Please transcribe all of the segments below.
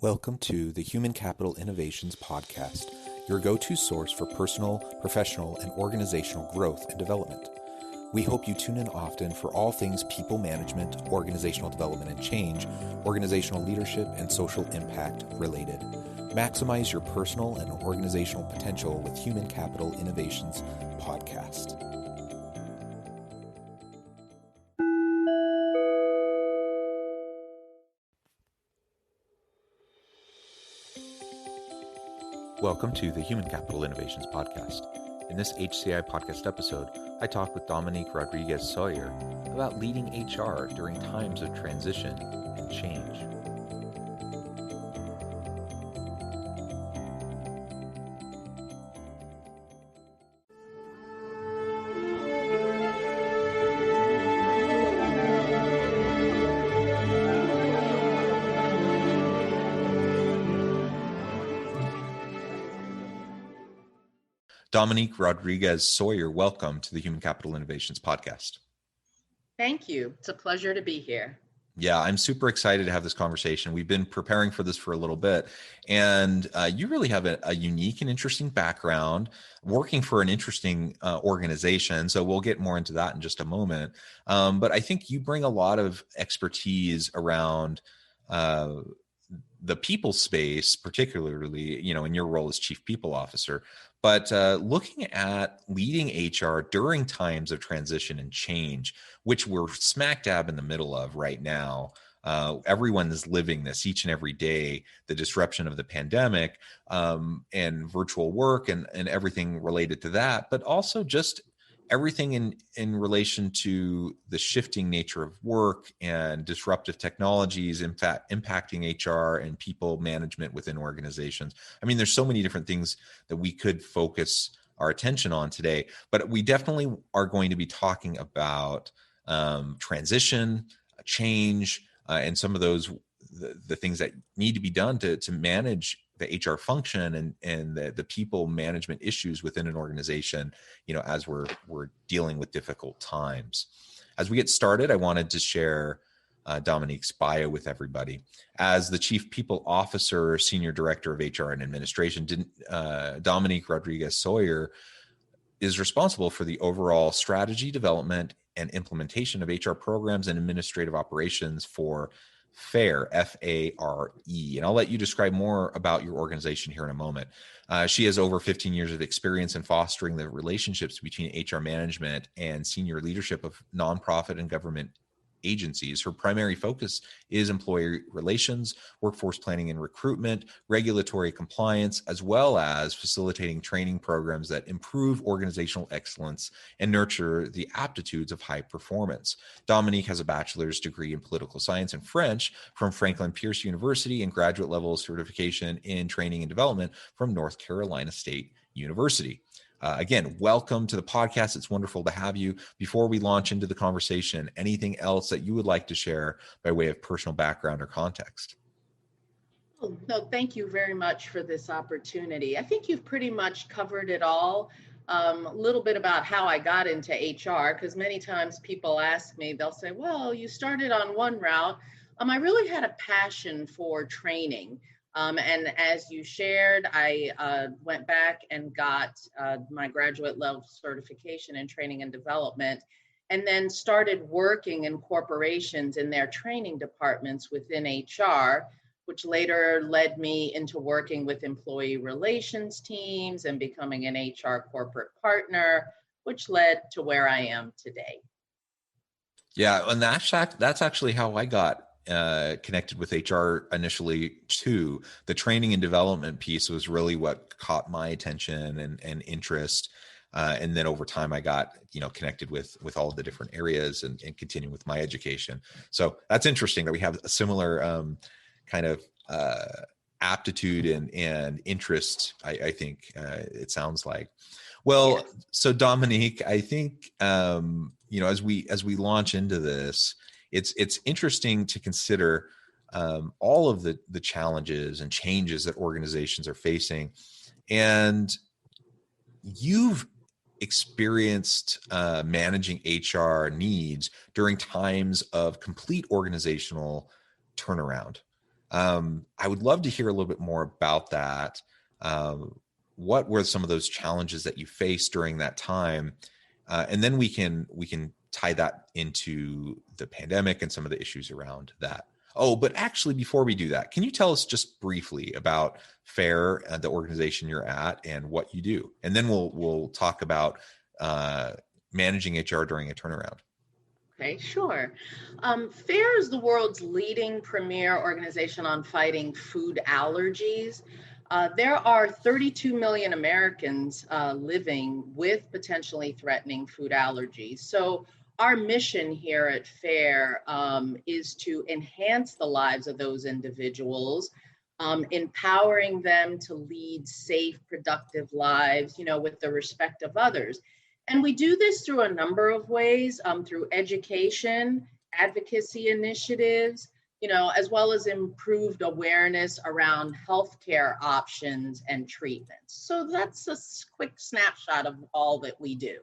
Welcome to the Human Capital Innovations Podcast, your go-to source for personal, professional, and organizational growth and development. We hope you tune in often for all things people management, organizational development and change, organizational leadership, and social impact related. Maximize your personal and organizational potential with Human Capital Innovations Podcast. Welcome to the Human Capital Innovations Podcast. In this HCI podcast episode, I talk with Dominique Rodriguez-Sawyer about leading HR during times of transition and change. Dominique Rodriguez-Sawyer, welcome to the Human Capital Innovations Podcast. Thank you. It's a pleasure to be here. Yeah, I'm super excited to have this conversation. We've been preparing for this for a little bit, and you really have a unique and interesting background working for an interesting organization. So we'll get more into that in just a moment. But I think you bring a lot of expertise around the people space, particularly, in your role as Chief People Officer. But looking at leading HR during times of transition and change, which we're smack dab in the middle of right now. Everyone is living this each and every day, the disruption of the pandemic and virtual work and everything related to that, but also just everything in relation to the shifting nature of work and disruptive technologies, in fact, impacting HR and people management within organizations. I mean, there's so many different things that we could focus our attention on today, but we definitely are going to be talking about transition, change, and some of those, the things that need to be done to manage the HR function and the people management issues within an organization, as we're dealing with difficult times. As we get started, I wanted to share Dominique's bio with everybody. As the Chief People Officer, Senior Director of HR and Administration, Dominique Rodriguez-Sawyer is responsible for the overall strategy, development, and implementation of HR programs and administrative operations for FARE, F-A-R-E. And I'll let you describe more about your organization here in a moment. She has over 15 years of experience in fostering the relationships between HR management and senior leadership of nonprofit and government agencies. Her primary focus is employee relations, workforce planning and recruitment, regulatory compliance, as well as facilitating training programs that improve organizational excellence and nurture the aptitudes of high performance. Dominique has a bachelor's degree in political science and French from Franklin Pierce University and graduate level certification in training and development from North Carolina State University. Again, welcome to the podcast. It's wonderful to have you. Before we launch into the conversation, anything else that you would like to share by way of personal background or context? Oh, no, thank you very much for this opportunity. I think you've pretty much covered it all. A little bit about how I got into HR, because many times people ask me, they'll say, well, you started on one route. I really had a passion for training. And as you shared, I went back and got my graduate level certification in training and development, and then started working in corporations in their training departments within HR, which later led me into working with employee relations teams and becoming an HR corporate partner, which led to where I am today. Yeah, and that's actually how I got connected with HR initially too. The training and development piece was really what caught my attention and interest. And then over time I got, connected with all the different areas and continuing with my education. So that's interesting that we have a similar kind of aptitude and interest, I think it sounds like. Well, yes. So Dominique, I think, as we launch into this, it's interesting to consider all of the challenges and changes that organizations are facing. And you've experienced managing HR needs during times of complete organizational turnaround. I would love to hear a little bit more about that. What were some of those challenges that you faced during that time? And then we can tie that into the pandemic and some of the issues around that. Oh, but actually, before we do that, can you tell us just briefly about FAIR, the organization you're at, and what you do? And then we'll talk about managing HR during a turnaround. Okay, sure. FAIR is the world's leading premier organization on fighting food allergies. There are 32 million Americans living with potentially threatening food allergies. So our mission here at FAIR is to enhance the lives of those individuals, empowering them to lead safe, productive lives, with the respect of others. And we do this through a number of ways, through education, advocacy initiatives, as well as improved awareness around healthcare options and treatments. So that's a quick snapshot of all that we do.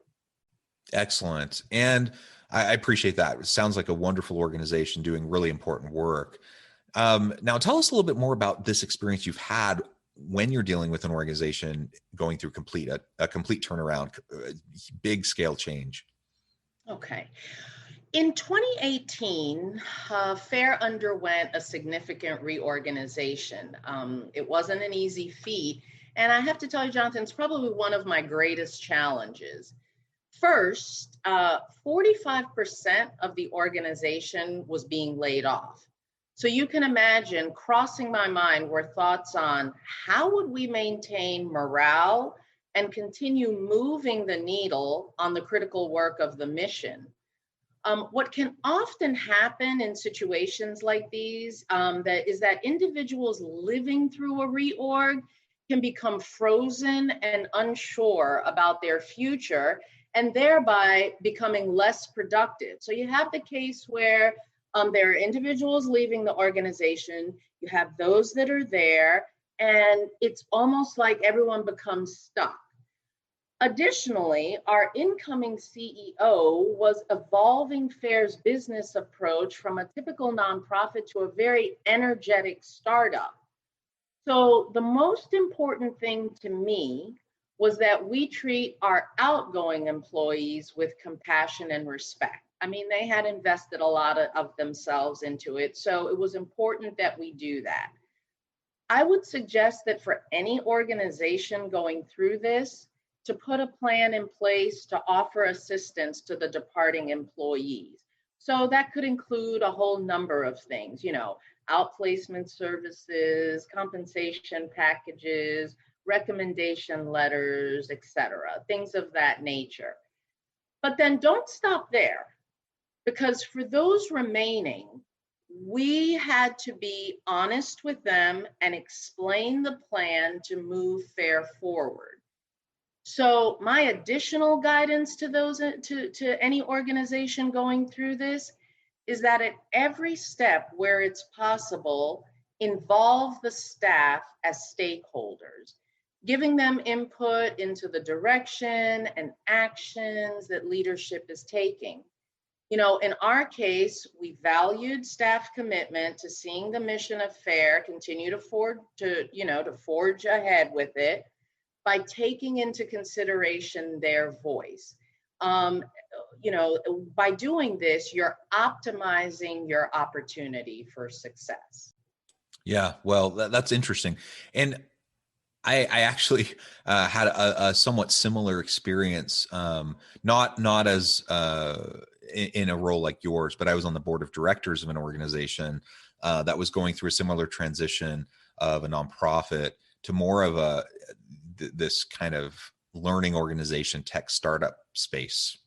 Excellent. And I appreciate that. It sounds like a wonderful organization doing really important work. Now, tell us a little bit more about this experience you've had when you're dealing with an organization going through a complete turnaround, big scale change. Okay. In 2018, FAIR underwent a significant reorganization. It wasn't an easy feat. And I have to tell you, Jonathan, it's probably one of my greatest challenges. First, 45% of the organization was being laid off. So you can imagine, crossing my mind were thoughts on how would we maintain morale and continue moving the needle on the critical work of the mission. What can often happen in situations like these is that individuals living through a reorg can become frozen and unsure about their future, and thereby becoming less productive. So you have the case where there are individuals leaving the organization, you have those that are there, and it's almost like everyone becomes stuck. Additionally, our incoming CEO was evolving FAIR's business approach from a typical nonprofit to a very energetic startup. So the most important thing to me was that we treat our outgoing employees with compassion and respect. I mean, they had invested a lot of themselves into it, so it was important that we do that. I would suggest that for any organization going through this, to put a plan in place to offer assistance to the departing employees. So that could include a whole number of things, outplacement services, compensation packages, recommendation letters, etc., things of that nature. But then don't stop there, because for those remaining, we had to be honest with them and explain the plan to move FAIR forward. So my additional guidance to those to any organization going through this is that at every step where it's possible, involve the staff as stakeholders, giving them input into the direction and actions that leadership is taking. In our case, we valued staff commitment to seeing the mission of FAIR continue to forge ahead with it by taking into consideration their voice. By doing this, you're optimizing your opportunity for success. Yeah, well, that's interesting. And I actually had a somewhat similar experience, not as in a role like yours, but I was on the board of directors of an organization that was going through a similar transition of a nonprofit to more of this kind of learning organization, tech startup space,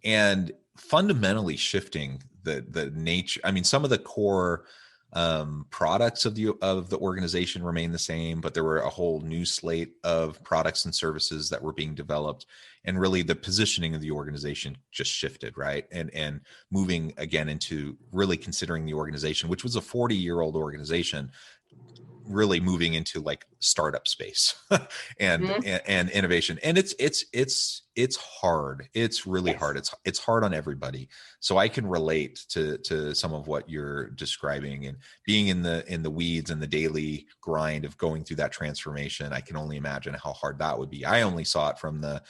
and fundamentally shifting the nature. I mean, some of the core products of the organization remain the same, but there were a whole new slate of products and services that were being developed, and really the positioning of the organization just shifted, right? And moving again into really considering the organization, which was a 40-year-old organization, really moving into like startup space and, Mhm. and innovation. And it's hard. It's really Yes. hard. It's hard on everybody. So I can relate to some of what you're describing, and being in the weeds and the daily grind of going through that transformation. I can only imagine how hard that would be. I only saw it from the,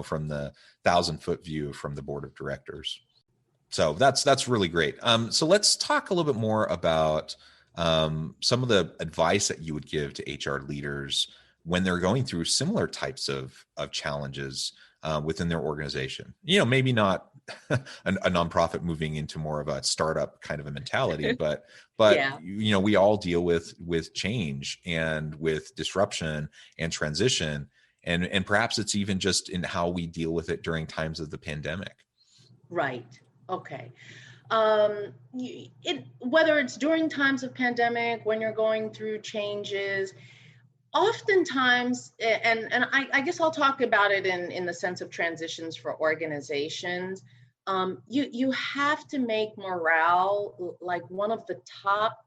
from the 1,000-foot view from the board of directors. So that's really great. So let's talk a little bit more about some of the advice that you would give to HR leaders when they're going through similar types of challenges within their organization. Maybe not a nonprofit moving into more of a startup kind of a mentality, but Yeah. we all deal with change and with disruption and transition, and perhaps it's even just in how we deal with it during times of the pandemic. Right. Okay. Whether it's during times of pandemic, when you're going through changes, oftentimes, and I guess I'll talk about it in the sense of transitions for organizations. You have to make morale like one of the top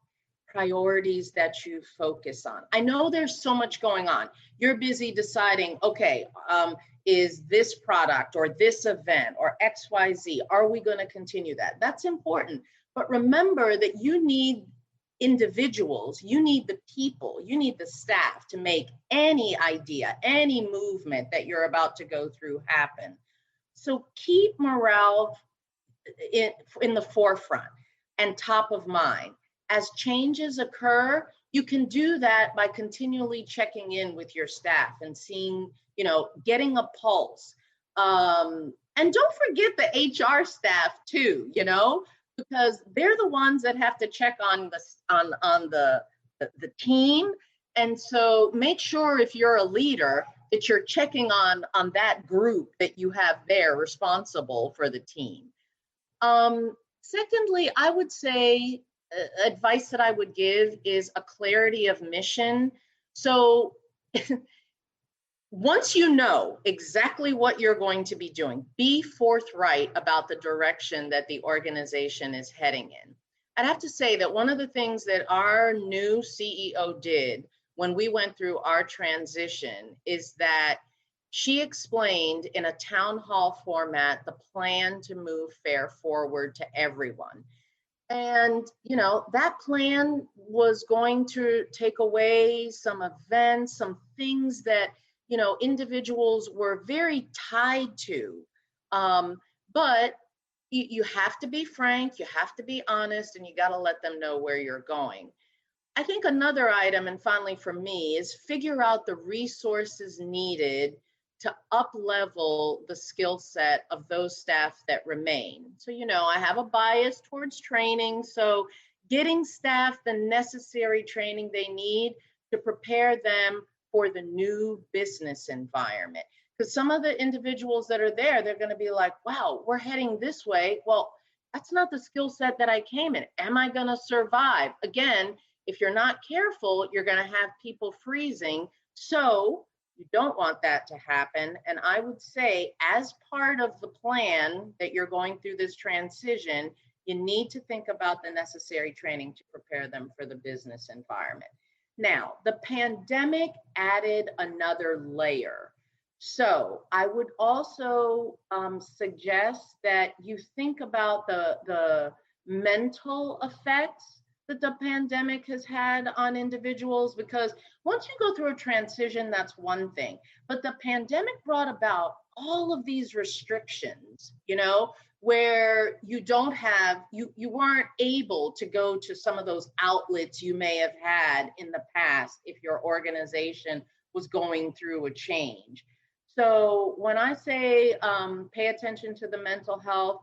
priorities that you focus on. I know there's so much going on. You're busy deciding, okay, is this product or this event or XYZ, are we going to continue that? That's important. But remember that you need individuals, you need the people, you need the staff to make any idea, any movement that you're about to go through happen. So keep morale in the forefront and top of mind. As changes occur, you can do that by continually checking in with your staff and seeing, getting a pulse. And don't forget the HR staff too, because they're the ones that have to check on the team. And so make sure, if you're a leader, that you're checking on that group that you have there responsible for the team. Secondly, I would say advice that I would give is a clarity of mission. So once you know exactly what you're going to be doing, be forthright about the direction that the organization is heading in. I'd have to say that one of the things that our new CEO did when we went through our transition is that she explained in a town hall format the plan to move FAIR forward to everyone. And, that plan was going to take away some events, some things that, individuals were very tied to. But you have to be frank, you have to be honest, and you got to let them know where you're going. I think another item, and finally for me, is figure out the resources needed to up-level the skill set of those staff that remain. So, I have a bias towards training, so getting staff the necessary training they need to prepare them for the new business environment. Because some of the individuals that are there, they're going to be like, wow, we're heading this way. Well, that's not the skill set that I came in. Am I going to survive? Again, if you're not careful, you're going to have people freezing. So you don't want that to happen. And I would say, as part of the plan that you're going through this transition, you need to think about the necessary training to prepare them for the business environment. Now, the pandemic added another layer. So I would also suggest that you think about the mental effects that the pandemic has had on individuals, because once you go through a transition, that's one thing. But the pandemic brought about all of these restrictions, where you weren't able to go to some of those outlets you may have had in the past if your organization was going through a change. So when I say pay attention to the mental health,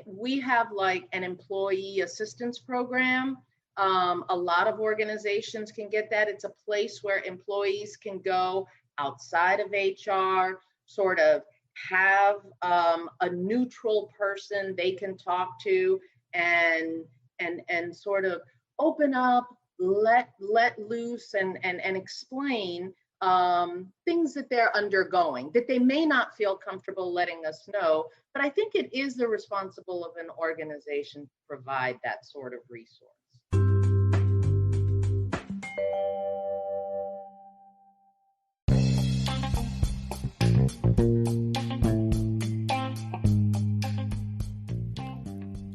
we have like an employee assistance program. A lot of organizations can get that. It's a place where employees can go outside of HR, sort of have a neutral person they can talk to and sort of open up, let loose and explain things that they're undergoing that they may not feel comfortable letting us know. But I think it is the responsibility of an organization to provide that sort of resource.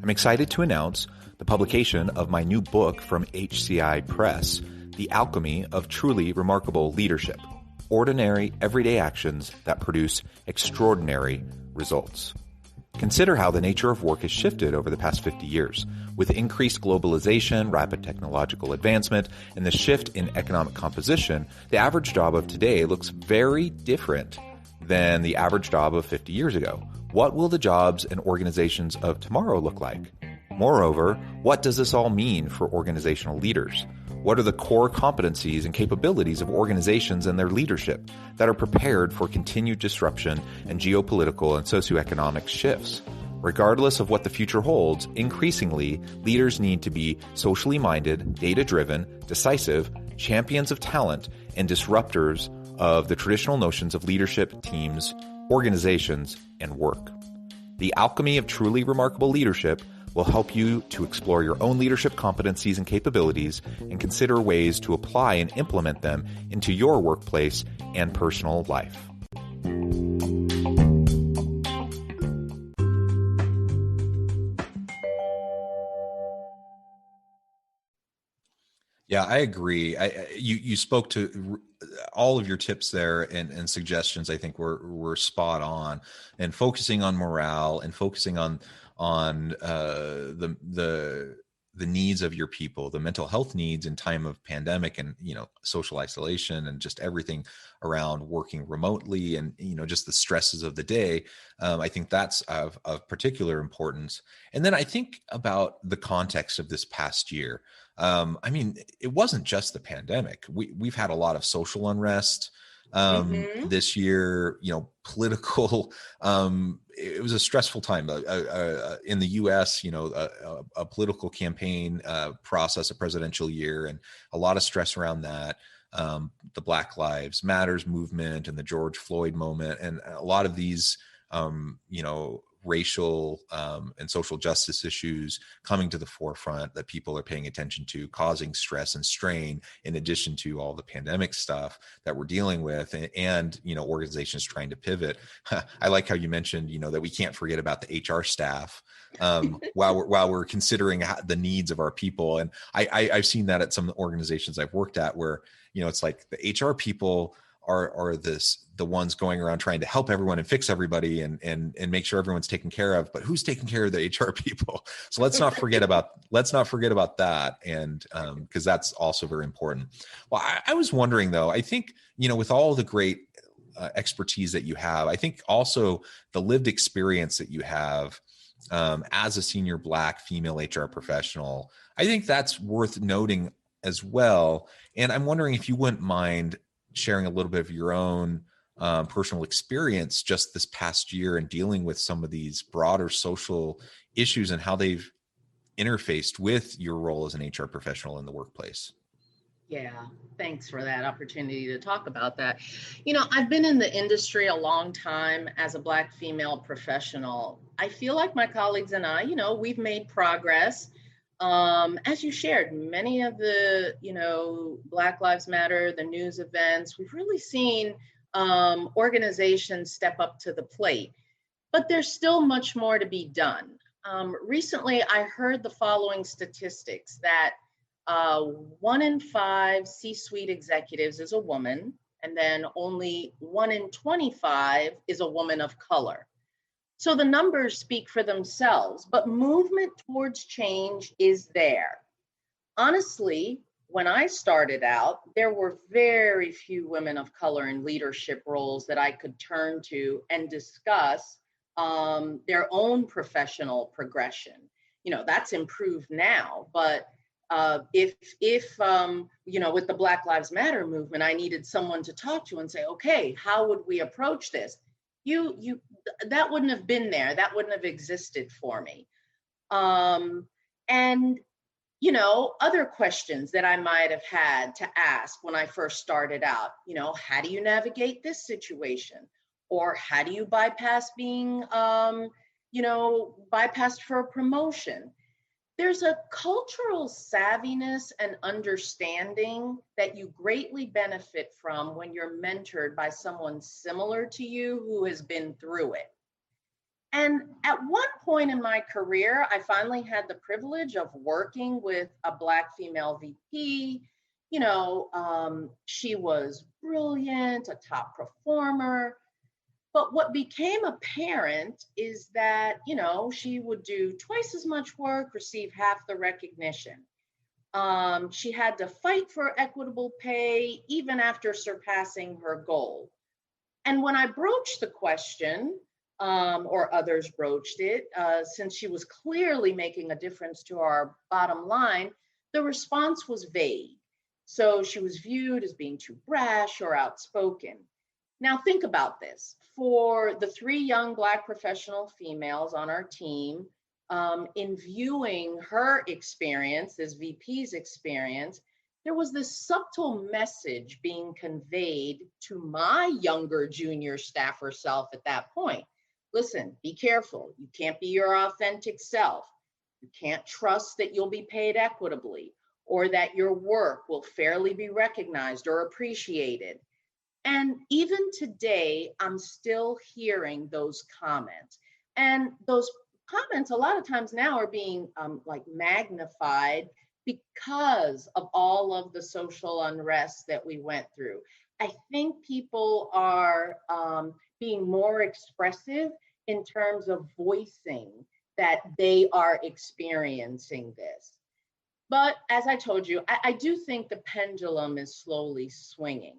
I'm excited to announce the publication of my new book from HCI Press, The Alchemy of Truly Remarkable Leadership: Ordinary, Everyday Actions that Produce Extraordinary Results. Consider how the nature of work has shifted over the past 50 years. With increased globalization, rapid technological advancement, and the shift in economic composition, the average job of today looks very different than the average job of 50 years ago. What will the jobs and organizations of tomorrow look like? Moreover, what does this all mean for organizational leaders? What are the core competencies and capabilities of organizations and their leadership that are prepared for continued disruption and geopolitical and socioeconomic shifts? Regardless of what the future holds, increasingly, leaders need to be socially minded, data-driven, decisive, champions of talent, and disruptors of the traditional notions of leadership, teams, organizations, and work. The Alchemy of Truly Remarkable Leadership will help you to explore your own leadership competencies and capabilities and consider ways to apply and implement them into your workplace and personal life. Yeah, I agree. You spoke to all of your tips there and suggestions. I think were spot on, and focusing on morale and focusing on the needs of your people, the mental health needs in time of pandemic and social isolation and just everything around working remotely and just the stresses of the day. I think that's of particular importance. And then I think about the context of this past year. I mean, it wasn't just the pandemic. We've had a lot of social unrest this year, political. It was a stressful time in the U.S. A political campaign process, a presidential year, and a lot of stress around that. The Black Lives Matters movement and the George Floyd moment, and a lot of these, racial and social justice issues coming to the forefront that people are paying attention to, causing stress and strain, in addition to all the pandemic stuff that we're dealing with, and organizations trying to pivot. I like how you mentioned, that we can't forget about the HR staff while we're considering the needs of our people. And I've seen that at some organizations I've worked at where, it's like the HR people are the ones going around trying to help everyone and fix everybody and make sure everyone's taken care of, but who's taking care of the HR people? So let's not forget about that. And because that's also very important. Well, I was wondering though, I think, with all the great expertise that you have, I think also the lived experience that you have as a senior Black female HR professional, I think that's worth noting as well. And I'm wondering if you wouldn't mind sharing a little bit of your own personal experience just this past year and dealing with some of these broader social issues and how they've interfaced with your role as an HR professional in the workplace. Yeah, thanks for that opportunity to talk about that. I've been in the industry a long time as a Black female professional. I feel like my colleagues and I, we've made progress. As you shared, many of the, Black Lives Matter, the news events, we've really seen organizations step up to the plate, but there's still much more to be done. Recently, I heard the following statistics that 1 in 5 C-suite executives is a woman, and then only 1 in 25 is a woman of color. So the numbers speak for themselves, but movement towards change is there. Honestly, when I started out, there were very few women of color in leadership roles that I could turn to and discuss their own professional progression. That's improved now, but if with the Black Lives Matter movement, I needed someone to talk to and say, okay, how would we approach this? That wouldn't have been there. That wouldn't have existed for me. And other questions that I might have had to ask when I first started out, how do you navigate this situation? Or how do you bypass being, bypassed for a promotion? There's a cultural savviness and understanding that you greatly benefit from when you're mentored by someone similar to you who has been through it. And at one point in my career, I finally had the privilege of working with a Black female VP. She was brilliant, a top performer. But what became apparent is that, she would do twice as much work, receive half the recognition. She had to fight for equitable pay even after surpassing her goal. And when I broached the question, or others broached it, since she was clearly making a difference to our bottom line, the response was vague. So she was viewed as being too brash or outspoken. Now, think about this. For the 3 young Black professional females on our team, in viewing her experience, this VP's experience, there was this subtle message being conveyed to my younger junior staffer self at that point. Listen, be careful. You can't be your authentic self. You can't trust that you'll be paid equitably or that your work will fairly be recognized or appreciated. And even today, I'm still hearing those comments. And those comments, a lot of times now, are being magnified because of all of the social unrest that we went through. I think people are being more expressive in terms of voicing that they are experiencing this. But as I told you, I do think the pendulum is slowly swinging.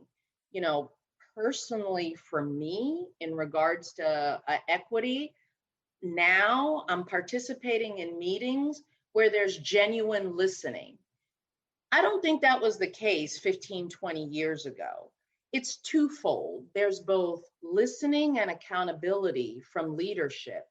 Personally for me, in regards to equity, now I'm participating in meetings where there's genuine listening. I don't think that was the case 15, 20 years ago. It's twofold. There's both listening and accountability from leadership.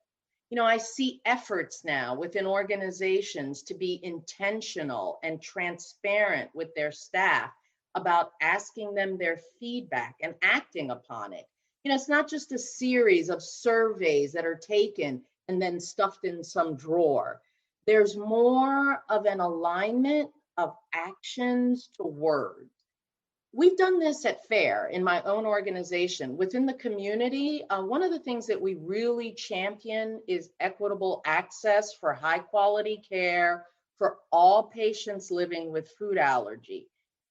I see efforts now within organizations to be intentional and transparent with their staff about asking them their feedback and acting upon it. It's not just a series of surveys that are taken and then stuffed in some drawer. There's more of an alignment of actions to words. We've done this at FAIR in my own organization. Within the community, one of the things that we really champion is equitable access for high quality care for all patients living with food allergy.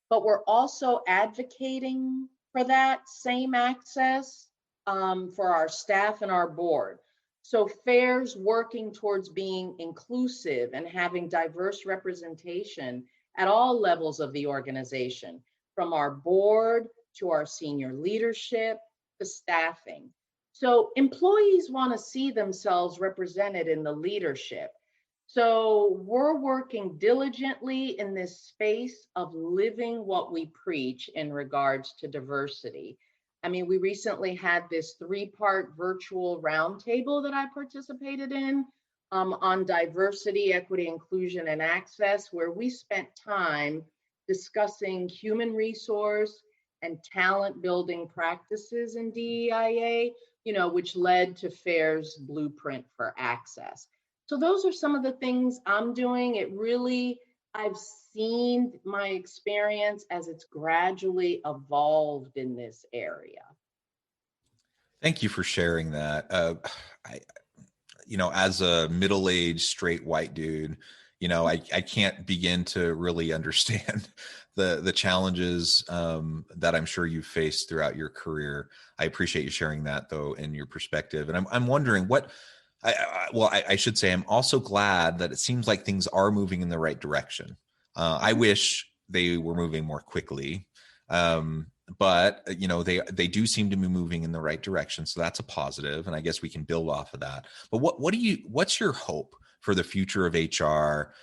But we're also advocating for that same access for our staff and our board. So FAIR's working towards being inclusive and having diverse representation at all levels of the organization, from our board to our senior leadership to staffing. So employees want to see themselves represented in the leadership. So we're working diligently in this space of living what we preach in regards to diversity. I mean, we recently had this 3-part virtual roundtable that I participated in on diversity, equity, inclusion, and access, where we spent time discussing human resource and talent building practices in DEIA, which led to FAIR's blueprint for access. So those are some of the things I'm doing. I've seen my experience as it's gradually evolved in this area. Thank you for sharing that. As a middle-aged straight white dude, I can't begin to really understand the challenges that I'm sure you've faced throughout your career. I appreciate you sharing that, though, in your perspective. And I'm wondering what. I should say I'm also glad that it seems like things are moving in the right direction. I wish they were moving more quickly, but they do seem to be moving in the right direction. So that's a positive, and I guess we can build off of that. But what's your hope for the future of HR?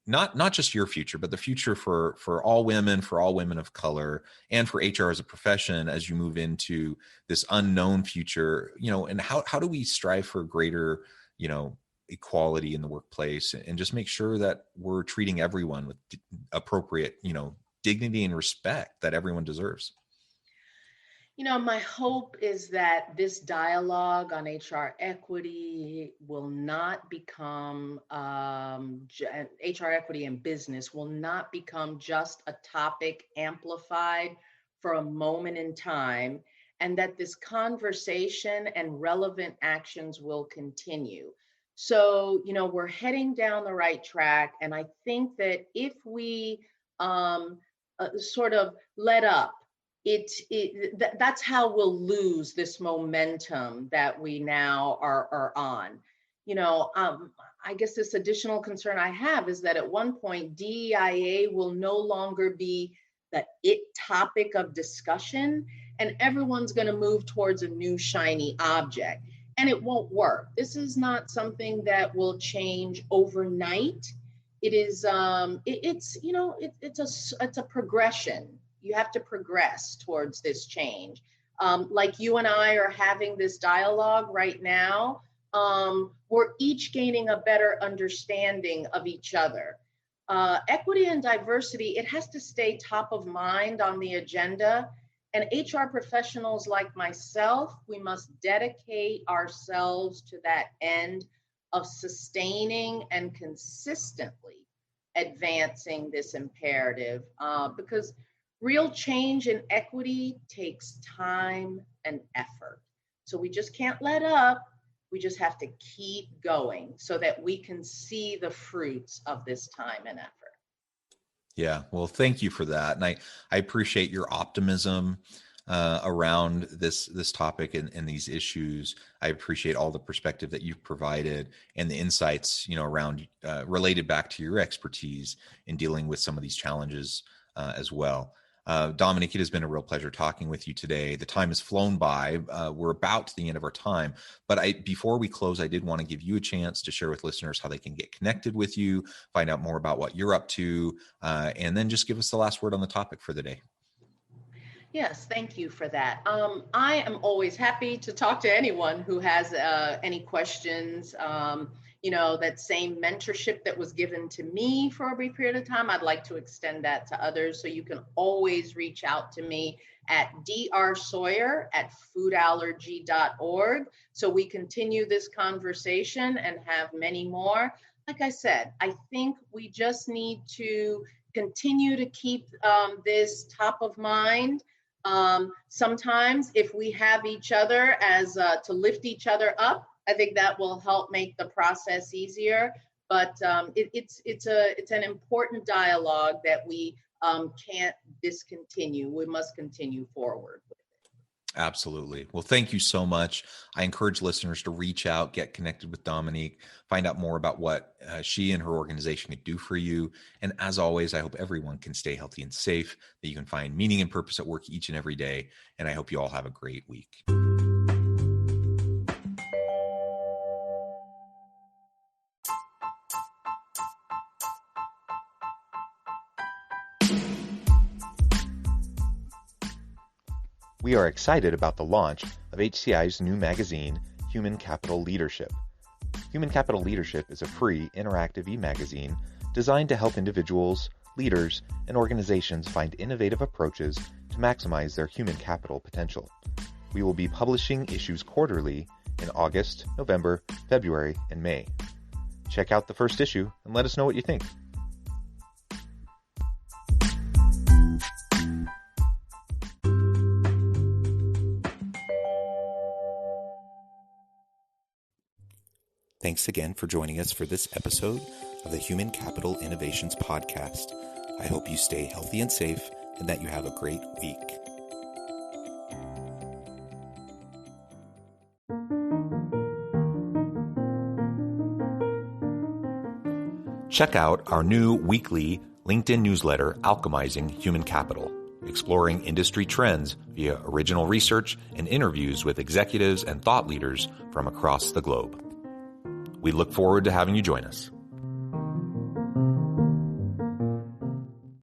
Not just your future, but the future for all women of color, and for HR as a profession as you move into this unknown future, and how do we strive for greater, equality in the workplace, and just make sure that we're treating everyone with appropriate, dignity and respect that everyone deserves? My hope is that this dialogue on HR equity will not become, HR equity in business will not become just a topic amplified for a moment in time, and that this conversation and relevant actions will continue. So, we're heading down the right track. And I think that if we sort of let up, that's how we'll lose this momentum that we now are on. I guess this additional concern I have is that at one point, DEIA will no longer be the topic of discussion, and everyone's going to move towards a new shiny object, and it won't work. This is not something that will change overnight. It is, it's a progression. You have to progress towards this change. Like you and I are having this dialogue right now. We're each gaining a better understanding of each other. Equity and diversity, it has to stay top of mind on the agenda. And HR professionals like myself, we must dedicate ourselves to that end of sustaining and consistently advancing this imperative, because real change in equity takes time and effort. So we just can't let up. We just have to keep going so that we can see the fruits of this time and effort. Yeah, well, thank you for that. And I appreciate your optimism around this topic and these issues. I appreciate all the perspective that you've provided and the insights, around related back to your expertise in dealing with some of these challenges as well. Dominique, it has been a real pleasure talking with you today. The time has flown by. We're about to the end of our time, but before we close, I did want to give you a chance to share with listeners how they can get connected with you, find out more about what you're up to, and then just give us the last word on the topic for the day. Yes, thank you for that. I am always happy to talk to anyone who has any questions. That same mentorship that was given to me for a brief period of time, I'd like to extend that to others. So you can always reach out to me at drsawyer@foodallergy.org. So we continue this conversation and have many more. Like I said, I think we just need to continue to keep this top of mind. Sometimes if we have each other as to lift each other up, I think that will help make the process easier. But it's an important dialogue that we can't discontinue. We must continue forward with it. Absolutely. Well, thank you so much. I encourage listeners to reach out, get connected with Dominique, find out more about what she and her organization can do for you. And as always, I hope everyone can stay healthy and safe, that you can find meaning and purpose at work each and every day. And I hope you all have a great week. We are excited about the launch of HCI's new magazine, Human Capital Leadership. Human Capital Leadership is a free, interactive e-magazine designed to help individuals, leaders, and organizations find innovative approaches to maximize their human capital potential. We will be publishing issues quarterly in August, November, February, and May. Check out the first issue and let us know what you think. Thanks again for joining us for this episode of the Human Capital Innovations Podcast. I hope you stay healthy and safe and that you have a great week. Check out our new weekly LinkedIn newsletter, Alchemizing Human Capital, exploring industry trends via original research and interviews with executives and thought leaders from across the globe. We look forward to having you join us.